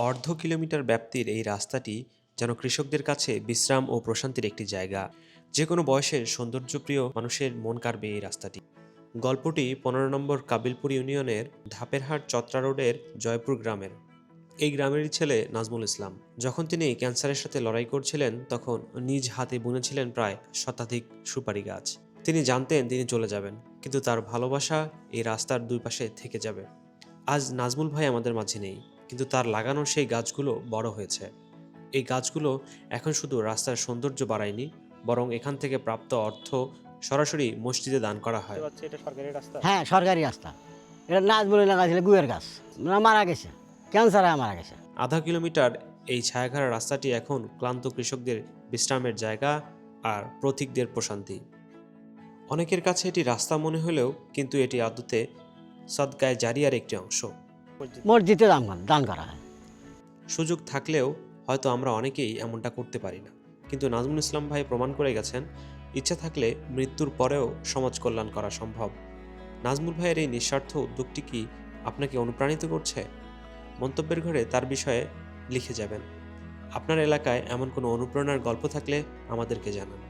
অর্ধ কিলোমিটার ব্যাপ্তির এই রাস্তাটি যেন কৃষকদের কাছে বিশ্রাম ও প্রশান্তির একটি জায়গা। যে কোনো বয়সের সৌন্দর্যপ্রিয় মানুষের মন কাড়বে এই রাস্তাটি। গল্পটি 15 নম্বর কাবিলপুর ইউনিয়নের ধাপেরহাট চত্রা রোডের জয়পুর গ্রামের। এই গ্রামেরই ছেলে নাজমুল ইসলাম। যখন তিনি ক্যান্সারের সাথে লড়াই করছিলেন তখন নিজ হাতে বুনেছিলেন প্রায় শতাধিক সুপারি গাছ। তিনি জানতেন তিনি চলে যাবেন, কিন্তু তার ভালোবাসা এই রাস্তার দুই পাশে থেকে যাবে। আজ নাজমুল ভাই আমাদের মাঝে নেই, কিন্তু তার লাগানো সেই গাছগুলো বড় হয়েছে। এই গাছগুলো এখন শুধু রাস্তার সৌন্দর্য বাড়ায়নি, বরং এখান থেকে প্রাপ্ত অর্থ সরাসরি মসজিদে দান করা হয়। এটা সরকারি রাস্তা। হ্যাঁ, সরকারি রাস্তা। এটা নাজমুল লাগাইছিল গুয়ের গাছ, মারা গেছে, ক্যান্সারে মারা গেছে। আধা কিলোমিটার এই ছায়াঘেরা রাস্তাটি এখন ক্লান্ত কৃষকদের বিশ্রামের জায়গা আর পথিকদের প্রশান্তি। অনেকের কাছে এটি রাস্তা মনে হলেও কিন্তু এটি আদতে সদকায়ে জারিয়ার একটি অংশ। মসজিদে দান করা হয়। সুযোগ থাকলেও হয়তো আমরা অনেকেই এমনটা করতে পারি না, কিন্তু নাজমুল ইসলাম ভাই প্রমাণ করে গেছেন ইচ্ছা থাকলে মৃত্যুর পরেও সমাজ কল্যাণ করা সম্ভব। নাজমুল ভাইয়ের এই নিঃস্বার্থ উদ্যোগটি কি আপনাকে অনুপ্রাণিত করছে? মন্তব্যের ঘরে তার বিষয়ে লিখে যাবেন। আপনার এলাকায় এমন কোনো অনুপ্রেরণার গল্প থাকলে আমাদেরকে জানান।